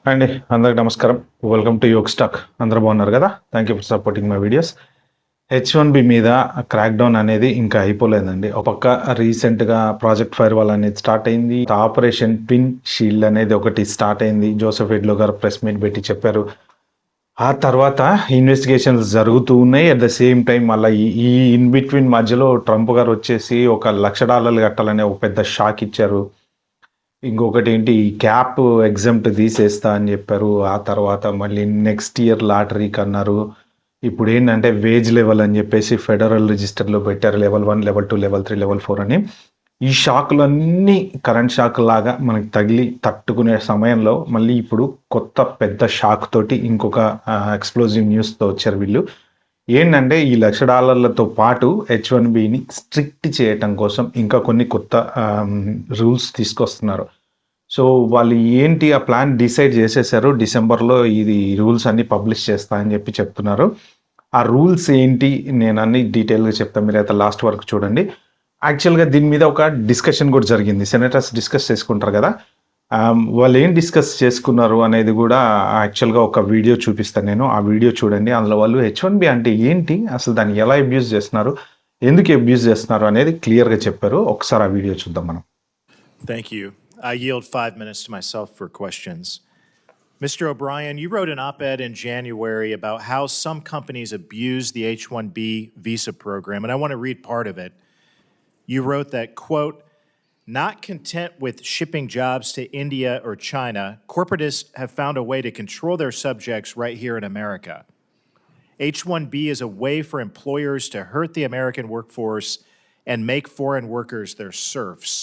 అండి అందరికి నమస్కారం. వెల్కమ్ టు యోగ్ స్టాక్. అందరూ బాగున్నారు కదా? Thank you for supporting my videos. H1B మీద క్రాక్ డౌన్ అనేది ఇంకా అయిపోలేదండి. ఒక పక్క రీసెంట్గా ప్రాజెక్ట్ ఫైర్ వాల్ అనేది స్టార్ట్ అయింది. ఆపరేషన్ ట్విన్ షీల్డ్ అనేది ఒకటి స్టార్ట్ అయింది. జోసెఫ్ ఎడ్లో గారు ప్రెస్ మీట్ పెట్టి చెప్పారు. ఆ తర్వాత ఇన్వెస్టిగేషన్స్ జరుగుతూ ఉన్నాయి. అట్ ద సేమ్ టైం మళ్ళీ ఈ ఇన్ బిట్వీన్ మధ్యలో ట్రంప్ గారు వచ్చేసి $1,00,000 కట్టాలనే ఒక పెద్ద షాక్ ఇచ్చారు. ఇంకొకటి ఏంటి, ఈ క్యాప్ ఎగ్జామ్ట్ తీసేస్తా అని చెప్పారు. ఆ తర్వాత మళ్ళీ నెక్స్ట్ ఇయర్ లాటరీకి అన్నారు. ఇప్పుడు ఏంటంటే వేజ్ లెవెల్ అని చెప్పేసి ఫెడరల్ రిజిస్టర్లో పెట్టారు. లెవెల్ 1, లెవెల్ 2, లెవెల్ 3, లెవెల్ 4 అని. ఈ షాకులన్నీ కరెంట్ షాక్ లాగా మనకి తగిలి తట్టుకునే సమయంలో మళ్ళీ ఇప్పుడు కొత్త పెద్ద షాక్ తోటి ఇంకొక ఎక్స్ప్లోజివ్ న్యూస్తో వచ్చారు వీళ్ళు. ఏంటంటే ఈ $1,00,000 పాటు H1Bని స్ట్రిక్ట్ చేయటం కోసం ఇంకా కొన్ని కొత్త రూల్స్ తీసుకొస్తున్నారు. సో వాళ్ళు ఏంటి ఆ ప్లాన్ డిసైడ్ చేసేసారు. డిసెంబర్లో ఇది రూల్స్ అన్ని పబ్లిష్ చేస్తా అని చెప్పి చెప్తున్నారు. ఆ రూల్స్ ఏంటి నేను అన్ని డీటెయిల్గా చెప్తాను, మీరైతే లాస్ట్ వరకు చూడండి. యాక్చువల్గా దీని మీద ఒక డిస్కషన్ కూడా జరిగింది. సెనేటర్స్ డిస్కస్ చేసుకుంటారు కదా, వాళ్ళు ఏం డిస్కస్ చేసుకున్నారు అనేది కూడా యాక్చువల్గా ఒక వీడియో చూపిస్తాను నేను. ఆ వీడియో చూడండి. అందులో వాళ్ళు H1B అంటే ఏంటి, అసలు దాన్ని ఎలా అబ్యూజ్ చేస్తున్నారు, ఎందుకు అబ్యూజ్ చేస్తున్నారు అనేది క్లియర్గా చెప్పారు. ఒకసారి ఆ వీడియో చూద్దాం మనం. Thank you. I yield 5 minutes to myself for questions. Mr. O'Brien, you wrote an op-ed in January about how some companies abuse the H-1B visa program, and I want to read part of it. You wrote that, quote, "Not content with shipping jobs to India or China, corporatists have found a way to control their subjects right here in America. H-1B is a way for employers to hurt the American workforce and make foreign workers their serfs."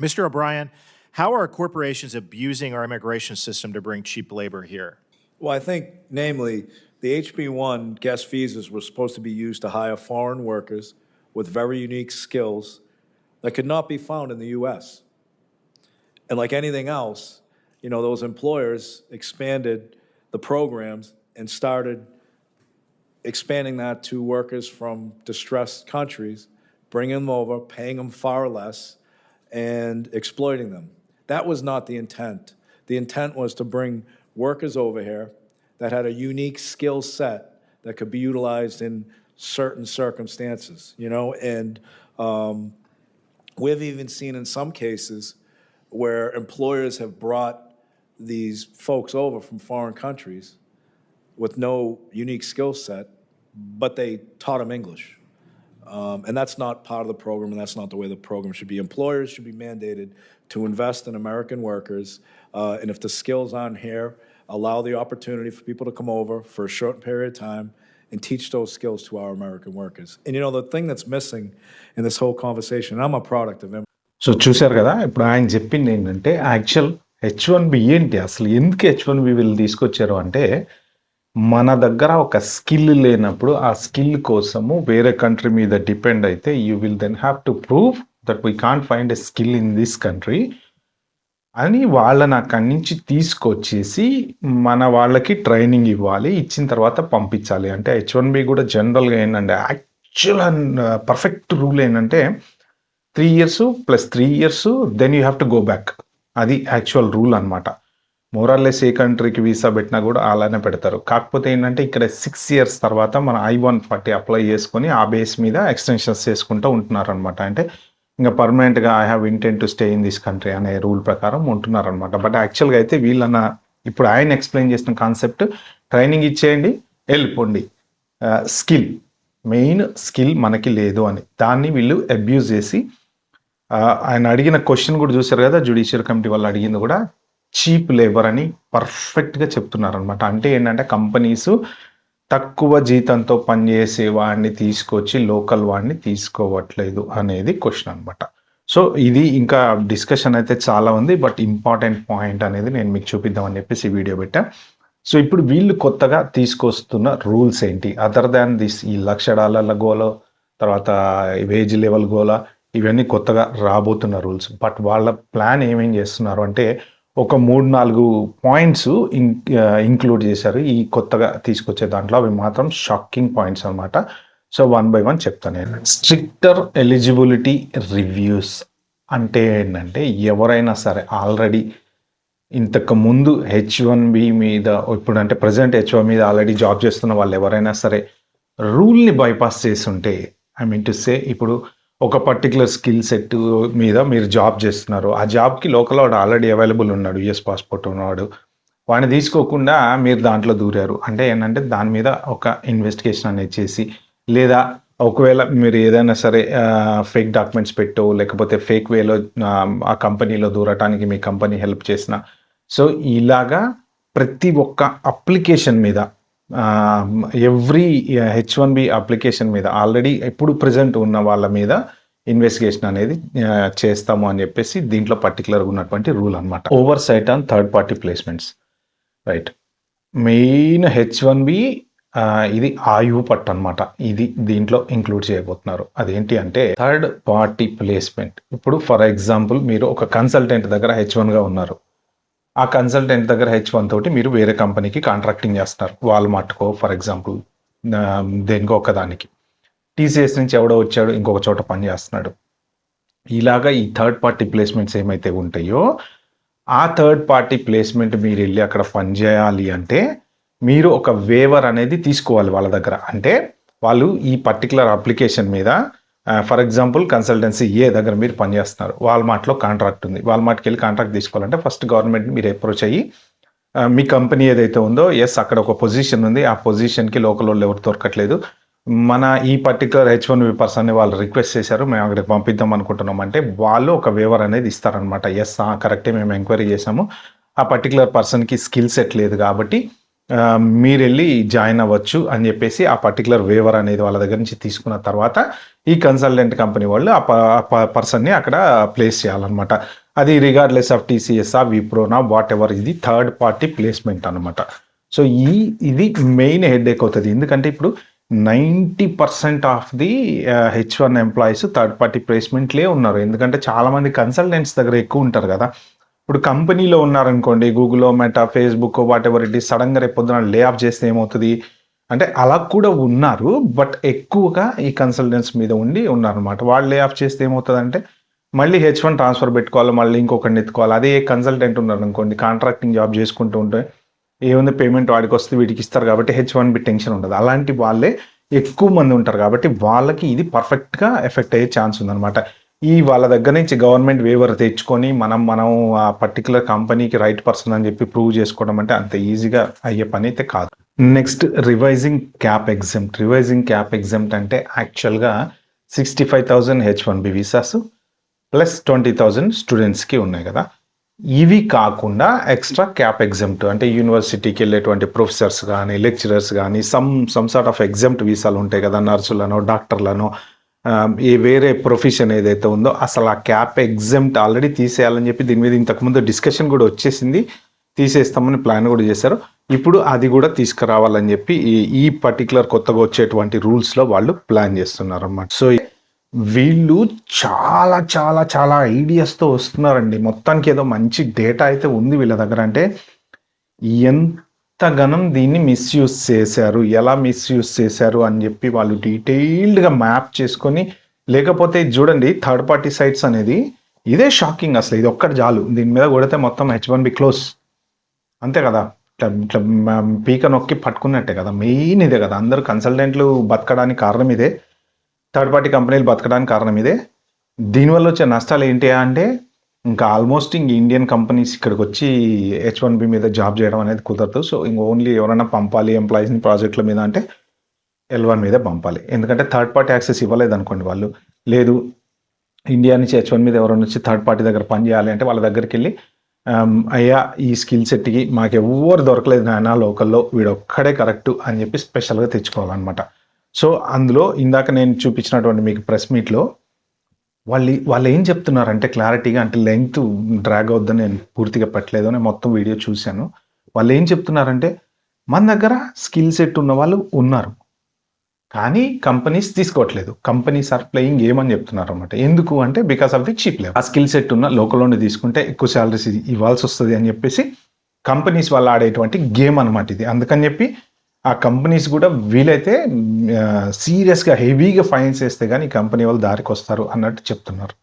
Mr. O'Brien, how are corporations abusing our immigration system to bring cheap labor here? Well, I think, namely, the HB1 guest visas were supposed to be used to hire foreign workers with very unique skills that could not be found in the U.S. And like anything else, those employers expanded the programs and started expanding that to workers from distressed countries, bringing them over, paying them far less, and exploiting them. That was not the intent. The intent was to bring workers over here that had a unique skill set that could be utilized in certain circumstances, and we've even seen in some cases where employers have brought these folks over from foreign countries with no unique skill set, but they taught them English. And that's not part of the program, and that's not the way the program should be. Employers should be mandated to invest in American workers, and if the skills aren't here, allow the opportunity for people to come over for a short period of time and teach those skills to our American workers. And the thing that's missing in this whole conversation, I'm a product of so చూశారు కదా, ఇప్పుడు ఆయన చెప్పింది ఏంటంటే actual H1B ఏంటి, అసలు ఎందుకు H1B వీళ్ళు తీసుకొచ్చారు అంటే, మన దగ్గర ఒక స్కిల్ లేనప్పుడు ఆ స్కిల్ కోసము వేరే కంట్రీ మీద డిపెండ్ అయితే you will then have to prove that we can't find a skill in this country అని వాళ్ళని అక్కడి నుంచి తీసుకొచ్చేసి మన వాళ్ళకి ట్రైనింగ్ ఇవ్వాలి, ఇచ్చిన తర్వాత పంపించాలి. అంటే H1B కూడా జనరల్గా ఏంటంటే యాక్చువల్ అండ్ పర్ఫెక్ట్ రూల్ ఏంటంటే 3 years plus 3 years then you have to go back. అది యాక్చువల్ రూల్ అనమాట. మోరల్లెస్ ఏ కంట్రీకి వీసా పెట్టినా కూడా అలానే పెడతారు. కాకపోతే ఏంటంటే ఇక్కడ 6 years తర్వాత మన I-140 అప్లై చేసుకొని ఆ బేస్ మీద ఎక్స్టెన్షన్స్ చేసుకుంటూ ఉంటున్నారనమాట. అంటే ఇంకా పర్మనెంట్గా I have intent to stay in this country అనే రూల్ ప్రకారం ఉంటున్నారనమాట. బట్ యాక్చువల్గా అయితే వీళ్ళన్న ఇప్పుడు ఆయన ఎక్స్ప్లెయిన్ చేసిన కాన్సెప్ట్, ట్రైనింగ్ ఇచ్చేయండి వెళ్ళిపోండి, స్కిల్ మెయిన్ స్కిల్ మనకి లేదు అని దాన్ని వీళ్ళు అబ్యూజ్ చేసి, ఆయన అడిగిన క్వశ్చన్ కూడా చూశారు కదా, జ్యుడిషియల్ కమిటీ వాళ్ళు అడిగింది కూడా చీప్ లేబర్ అని పర్ఫెక్ట్గా చెప్తున్నారనమాట. అంటే ఏంటంటే కంపెనీస్ తక్కువ జీతంతో పనిచేసే వాడిని తీసుకొచ్చి లోకల్ వాడిని తీసుకోవట్లేదు అనేది క్వశ్చన్ అనమాట. సో ఇది ఇంకా డిస్కషన్ అయితే చాలా ఉంది, బట్ ఇంపార్టెంట్ పాయింట్ అనేది నేను మీకు చూపిద్దామని చెప్పేసి ఈ వీడియో పెట్టా. సో ఇప్పుడు వీళ్ళు కొత్తగా తీసుకొస్తున్న రూల్స్ ఏంటి, అదర్ దాన్ దిస్ ఈ $1,00,000 గోల, తర్వాత వేజ్ లెవెల్ గోల, ఇవన్నీ కొత్తగా రాబోతున్న రూల్స్. బట్ వాళ్ళ ప్లాన్ ఏమేం చేస్తున్నారు అంటే ఒక 3-4 పాయింట్స్ ఇంక్లూడ్ చేశారు ఈ కొత్తగా తీసుకొచ్చే దాంట్లో. అవి మాత్రం షాకింగ్ పాయింట్స్ అనమాట. సో 1 by 1 చెప్తాను నేను. స్ట్రిక్టర్ ఎలిజిబిలిటీ రివ్యూస్ అంటే ఏంటంటే ఎవరైనా సరే ఆల్రెడీ ఇంతకు ముందు H1B మీద ఇప్పుడు అంటే ప్రజెంట్ H1 మీద ఆల్రెడీ జాబ్ చేస్తున్న వాళ్ళు ఎవరైనా సరే రూల్ని బైపాస్ చేస్తుంటే, ఐ మీన్ టు సే ఇప్పుడు ఒక పర్టికులర్ స్కిల్ సెట్ మీద మీరు జాబ్ చేస్తున్నారు. ఆ జాబ్కి లోకల్ వాడు ఆల్రెడీ అవైలబుల్ ఉన్నాడు, యూఎస్ పాస్పోర్ట్ ఉన్నవాడు. వాడిని తీసుకోకుండా మీరు దాంట్లో దూరారు అంటే ఏంటంటే దాని మీద ఒక ఇన్వెస్టిగేషన్ అనేది చేసి, లేదా ఒకవేళ మీరు ఏదైనా సరే ఫేక్ డాక్యుమెంట్స్ పెట్టో లేకపోతే ఫేక్ వేలో ఆ కంపెనీలో దూరటానికి మీ కంపెనీ హెల్ప్ చేసిన, సో ఇలాగా ప్రతి ఒక్క అప్లికేషన్ మీద ఎవ్రీ H1B అప్లికేషన్ మీద ఆల్రెడీ ఎప్పుడు ప్రజెంట్ ఉన్న వాళ్ళ మీద ఇన్వెస్టిగేషన్ అనేది చేస్తాము అని చెప్పేసి దీంట్లో పర్టికులర్గా ఉన్నటువంటి రూల్ అనమాట. Oversight on third party placements, right. Main H1B ఇది ఆయువు పట్టు అనమాట. ఇది దీంట్లో ఇంక్లూడ్ చేయబోతున్నారు. అదేంటి అంటే థర్డ్ పార్టీ ప్లేస్మెంట్. ఇప్పుడు ఫర్ ఎగ్జాంపుల్ మీరు ఒక కన్సల్టెంట్ దగ్గర H1గా ఉన్నారు. ఆ కన్సల్టెంట్ దగ్గర H1 తోటి మీరు వేరే కంపెనీకి కాంట్రాక్టింగ్ చేస్తున్నారు. వాల్మార్ట్కో ఫర్ ఎగ్జాంపుల్, దేనికో ఒకదానికి. TCS నుంచి ఎవడో వచ్చాడు ఇంకొక చోట పని చేస్తున్నాడు. ఇలాగా ఈ థర్డ్ పార్టీ ప్లేస్మెంట్స్ ఏమైతే ఉంటాయో ఆ థర్డ్ పార్టీ ప్లేస్మెంట్ మీరు వెళ్ళి అక్కడ పని చేయాలి అంటే మీరు ఒక వేవర్ అనేది తీసుకోవాలి వాళ్ళ దగ్గర. అంటే వాళ్ళు ఈ పర్టికులర్ అప్లికేషన్ మీద ఫర్ ఎగ్జాంపుల్ కన్సల్టెన్సీ ఏ దగ్గర మీరు పనిచేస్తున్నారు, వాల్మార్ట్లో కాంట్రాక్ట్ ఉంది. వాల్మార్ట్కి వెళ్ళి కాంట్రాక్ట్ తీసుకోవాలంటే ఫస్ట్ గవర్నమెంట్ని మీరు అప్రోచ్ అయ్యి మీ కంపెనీ ఏదైతే ఉందో, ఎస్ అక్కడ ఒక పొజిషన్ ఉంది, ఆ పొజిషన్కి లోకల్ వాళ్ళు ఎవరు దొరకట్లేదు, మన ఈ పర్టికులర్ H1B పర్సన్ని వాళ్ళు రిక్వెస్ట్ చేశారు, మేము అక్కడికి పంపిద్దాం అనుకుంటున్నాం అంటే వాళ్ళు ఒక వేవర్ అనేది ఇస్తారనమాట. ఎస్ కరెక్టే, మేము ఎంక్వైరీ చేసాము, ఆ పర్టికులర్ పర్సన్కి స్కిల్ సెట్ లేదు కాబట్టి మీరు వెళ్ళి జాయిన్ అవ్వచ్చు అని చెప్పేసి ఆ పర్టికులర్ వేవర్ అనేది వాళ్ళ దగ్గర నుంచి తీసుకున్న తర్వాత ఈ కన్సల్టెంట్ కంపెనీ వాళ్ళు ఆ పర్సన్ని అక్కడ ప్లేస్ చేయాలన్నమాట. అది రిగార్డ్లెస్ ఆఫ్ TCS విప్రోనా వాట్ ఎవర్, ఇది థర్డ్ పార్టీ ప్లేస్మెంట్ అనమాట. సో ఇది మెయిన్ హెడ్ఏక్ అవుతుంది. ఎందుకంటే ఇప్పుడు 90% of the H1 employees third party ప్లేస్మెంట్లే ఉన్నారు. ఎందుకంటే చాలామంది కన్సల్టెంట్స్ దగ్గర ఎక్కువ ఉంటారు కదా. ఇప్పుడు కంపెనీలో ఉన్నారనుకోండి, Google, meta, Facebook what ever it is, సడన్గా రేపు పొద్దున లే ఆఫ్ చేస్తే ఏమవుతుంది అంటే అలా కూడా ఉన్నారు. బట్ ఎక్కువగా ఈ కన్సల్టెంట్స్ మీద ఉన్నారనమాట. వాళ్ళు లే ఆఫ్ చేస్తే ఏమవుతుంది అంటే మళ్ళీ H1 ట్రాన్స్ఫర్ పెట్టుకోవాలి, మళ్ళీ ఇంకొకరిని ఎత్తుకోవాలి. అదే కన్సల్టెంట్ ఉన్నారు అనుకోండి, కాంట్రాక్టింగ్ జాబ్ చేసుకుంటూ ఉంటే ఏముంది పేమెంట్ వాడికి వస్తే వీటికి ఇస్తారు కాబట్టి H1B టెన్షన్ ఉండదు. అలాంటి వాళ్ళే ఎక్కువ మంది ఉంటారు కాబట్టి వాళ్ళకి ఇది పర్ఫెక్ట్గా ఎఫెక్ట్ అయ్యే ఛాన్స్ ఉందన్నమాట. ఈ వాళ్ళ దగ్గర నుంచి గవర్నమెంట్ వేవర్ తెచ్చుకొని మనం ఆ పర్టికులర్ కంపెనీకి రైట్ పర్సన్ అని చెప్పి ప్రూవ్ చేసుకోవడం అంటే అంత ఈజీగా అయ్యే పని అయితే కాదు. Next revising cap exempt. Revising cap exempt అంటే యాక్చువల్గా 65,000 H1B వీసాస్ ప్లస్ 20,000 స్టూడెంట్స్కి ఉన్నాయి కదా. ఇవి కాకుండా ఎక్స్ట్రా క్యాప్ ఎగ్జెంప్ట్ అంటే యూనివర్సిటీకి వెళ్ళేటువంటి ప్రొఫెసర్స్ కానీ లెక్చరర్స్ కానీ సమ్ సార్ట్ ఆఫ్ ఎగ్జెంప్ట్ వీసాలు ఉంటాయి కదా, నర్సులను, డాక్టర్లను, ఈ వేరే ప్రొఫెషన్ ఏదైతే ఉందో అసలు ఆ క్యాప్ ఎగ్జెంప్ట్ ఆల్రెడీ తీసేయాలని చెప్పి దీని మీద ఇంతకుముందు డిస్కషన్ కూడా వచ్చేసింది, తీసేస్తామని ప్లాన్ కూడా చేశారు. ఇప్పుడు అది కూడా తీసుకురావాలని చెప్పి ఈ పర్టికులర్ కొత్తగా వచ్చేటువంటి రూల్స్లో వాళ్ళు ప్లాన్ చేస్తున్నారు అన్నమాట. సో వీళ్ళు చాలా చాలా చాలా ఐడియాస్తో వస్తున్నారండి. మొత్తానికి ఏదో మంచి డేటా అయితే ఉంది వీళ్ళ దగ్గర. అంటే ఎంతగానం దీన్ని మిస్యూజ్ చేశారు, ఎలా మిస్యూజ్ చేశారు అని చెప్పి వాళ్ళు డీటెయిల్డ్గా మ్యాప్ చేసుకొని, లేకపోతే చూడండి థర్డ్ పార్టీ సైట్స్ అనేది ఇదే షాకింగ్. అసలు ఇది ఒక్కటి చాలు, దీని మీద కొడితే మొత్తం H1B క్లోజ్ అంతే కదా. ఇట్లా పీక నొక్కి పట్టుకున్నట్టే కదా. మెయిన్ ఇదే కదా, అందరూ కన్సల్టెంట్లు బతకడానికి కారణం ఇదే, థర్డ్ పార్టీ కంపెనీలు బతకడానికి కారణం ఇదే. దీనివల్ల వచ్చే నష్టాలు ఏంటి అంటే ఇంకా ఆల్మోస్ట్ ఇండియన్ కంపెనీస్ ఇక్కడికి వచ్చి H1B మీద జాబ్ చేయడం అనేది కుదరదు. సో ఓన్లీ ఎవరైనా పంపాలి ఎంప్లాయీస్ని ప్రాజెక్టుల మీద అంటే L1 మీదే పంపాలి. ఎందుకంటే థర్డ్ పార్టీ యాక్సెస్ ఇవ్వలేదు అనుకోండి, వాళ్ళు లేదు ఇండియా నుంచి H1 మీద ఎవరైనా వచ్చి థర్డ్ పార్టీ దగ్గర పని చేయాలి అంటే వాళ్ళ దగ్గరికి వెళ్ళి అయ్యా ఈ స్కిల్ సెట్కి మాకు ఎవరు దొరకలేదు నాయన లోకల్లో, వీడు ఒక్కడే కరెక్ట్ అని చెప్పి స్పెషల్గా తెచ్చుకోవాలన్నమాట. సో అందులో ఇందాక నేను చూపించినటువంటి మీకు ప్రెస్ మీట్లో వాళ్ళు ఏం చెప్తున్నారంటే క్లారిటీగా, అంటే లెంగ్త్ డ్రాగ్ అవుద్దని నేను పూర్తిగా పెట్టలేదు, నేను మొత్తం వీడియో చూశాను. వాళ్ళు ఏం చెప్తున్నారంటే మన దగ్గర స్కిల్ సెట్ ఉన్న వాళ్ళు ఉన్నారు కానీ కంపెనీస్ తీసుకోవట్లేదు, కంపెనీస్ ఆర్ ప్లేయింగ్ గేమ్ అని చెప్తున్నారు అనమాట. ఎందుకు అంటే because of the cheap level. ఆ స్కిల్ సెట్ ఉన్న లోకల్లోనే తీసుకుంటే ఎక్కువ శాలరీస్ ఇవ్వాల్సి వస్తుంది అని చెప్పేసి కంపెనీస్ వాళ్ళు ఆడేటువంటి గేమ్ అనమాట ఇది. అందుకని చెప్పి ఆ కంపెనీస్ కూడా వీలైతే సీరియస్గా హెవీగా ఫైన్స్ వేస్తే కానీ కంపెనీ వాళ్ళు దారికి వస్తారు అన్నట్టు చెప్తున్నారు.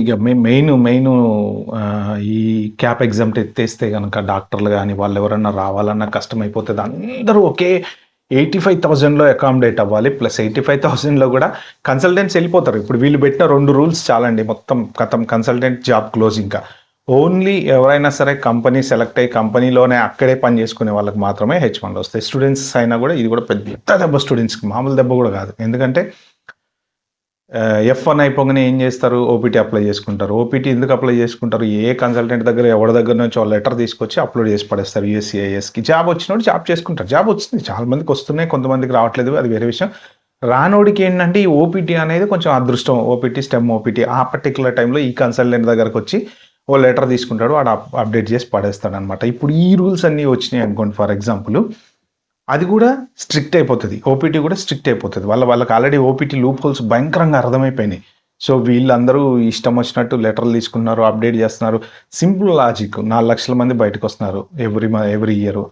ఇక మెయిన్ ఈ క్యాప్ ఎగ్జామ్ ఎత్తేస్తే కనుక డాక్టర్లు కానీ వాళ్ళు ఎవరన్నా రావాలన్నా కష్టమైపోతుంది. అందరూ ఒకే 85,000లో అకామిడేట్ అవ్వాలి. ప్లస్ 85,000లో కూడా కన్సల్టెంట్స్ వెళ్ళిపోతారు. ఇప్పుడు వీళ్ళు పెట్టిన 2 రూల్స్ చాలండి, మొత్తం కథం కన్సల్టెంట్ జాబ్ క్లోజ్. ఇంకా ఓన్లీ ఎవరైనా సరే కంపెనీ సెలెక్ట్ అయ్యి కంపెనీలోనే అక్కడే పని చేసుకునే వాళ్ళకి మాత్రమే H1లో వస్తాయి. స్టూడెంట్స్ అయినా కూడా ఇది కూడా పెద్ద దెబ్బ స్టూడెంట్స్కి, మామూలు దెబ్బ కూడా కాదు. ఎందుకంటే F1 అయిపోగానే ఏం చేస్తారు, ఓపీటీ అప్లై చేసుకుంటారు. ఓపీటీ ఎందుకు అప్లై చేసుకుంటారు, ఏ కన్సల్టెంట్ దగ్గర ఎవరి దగ్గర నుంచి లెటర్ తీసుకొచ్చి అప్లోడ్ చేసి పడేస్తారు. USCISకి జాబ్ వచ్చినోడు జాబ్ చేసుకుంటారు. జాబ్ వచ్చింది, చాలా మందికి వస్తున్నాయి, కొంతమందికి రావట్లేదు, అది వేరే విషయం. రానోడికి ఏంటంటే ఈ ఓపీటీ అనేది కొంచెం అదృష్టం. ఓపీటీ స్టెమ్ ఓపీటీ ఆ పర్టికులర్ టైంలో ఈ కన్సల్టెంట్ దగ్గరకు వచ్చి ఓ లెటర్ తీసుకుంటాడు, వాడు అప్డేట్ చేసి పడేస్తాడు అనమాట. ఇప్పుడు ఈ రూల్స్ అన్నీ వచ్చినాయి అనుకోండి, ఫర్ ఎగ్జాంపుల్ అది కూడా స్ట్రిక్ట్ అయిపోతుంది. ఓపీటీ కూడా స్ట్రిక్ట్ అయిపోతుంది. వాళ్ళకి ఆల్రెడీ ఓపీటీ లూప్ హోల్స్ భయంకరంగా అర్థమైపోయినాయి. సో వీళ్ళందరూ ఇష్టం వచ్చినట్టు లెటర్లు తీసుకున్నారు, అప్డేట్ చేస్తున్నారు. సింపుల్ లాజిక్, 4 లక్షల మంది బయటకు వస్తున్నారు ఎవ్రీ ఇయర్.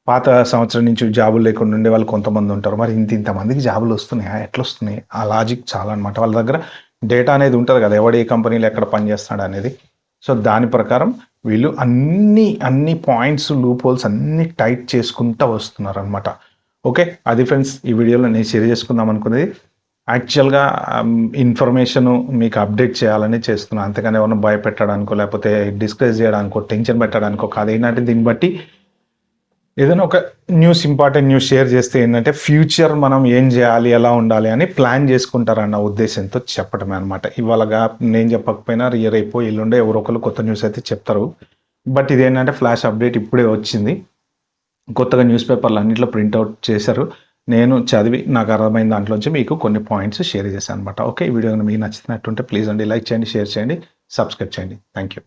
పాత సంవత్సరం నుంచి జాబులు లేకుండా ఉండే వాళ్ళు కొంతమంది ఉంటారు. మరి ఇంతమందికి జాబులు వస్తున్నాయా, ఎట్లా వస్తున్నాయి? ఆ లాజిక్ చాలా అనమాట. వాళ్ళ దగ్గర డేటా అనేది ఉంటుంది కదా, ఎవడు ఏ కంపెనీలో ఎక్కడ పనిచేస్తున్నాడు అనేది. సో దాని ప్రకారం వీళ్ళు అన్ని పాయింట్స్, లూప్ హోల్స్ అన్ని టైట్ చేసుకుంటూ వస్తున్నారు అనమాట. ఓకే, అది ఫ్రెండ్స్ ఈ వీడియోలో నేను షేర్ చేసుకుందాం అనుకునేది. యాక్చువల్గా ఇన్ఫర్మేషన్ మీకు అప్డేట్ చేయాలని చేస్తున్నాను, అంతేగాని ఎవరిని భయపెట్టడానికో లేకపోతే డిస్కరేజ్ చేయడానికో టెన్షన్ పెట్టడానికో కాదు. ఏంటంటే దీన్ని బట్టి ఏదైనా ఒక ఇంపార్టెంట్ న్యూస్ షేర్ చేస్తే ఏంటంటే ఫ్యూచర్ మనం ఏం చేయాలి, ఎలా ఉండాలి అని ప్లాన్ చేసుకుంటారన్న ఉద్దేశంతో చెప్పడమే అనమాట. ఇవాళగా నేను చెప్పకపోయినా రేపు ఎల్లుండే ఎవరో ఒకరు కొత్త న్యూస్ అయితే చెప్తారు. బట్ ఇదేంటంటే ఫ్లాష్ అప్డేట్ ఇప్పుడే వచ్చింది. కొత్తగా న్యూస్ పేపర్లు అన్నింటిలో ప్రింట్అవుట్ చేశారు. నేను చదివి నాకు అర్థమైన దాంట్లోంచి మీకు కొన్ని పాయింట్స్ షేర్ చేశాను అనమాట. ఓకే, ఈ వీడియో మీకు నచ్చినట్టుంటే ప్లీజ్ అండి లైక్ చేయండి, షేర్ చేయండి, సబ్స్క్రైబ్ చేయండి. Thank you.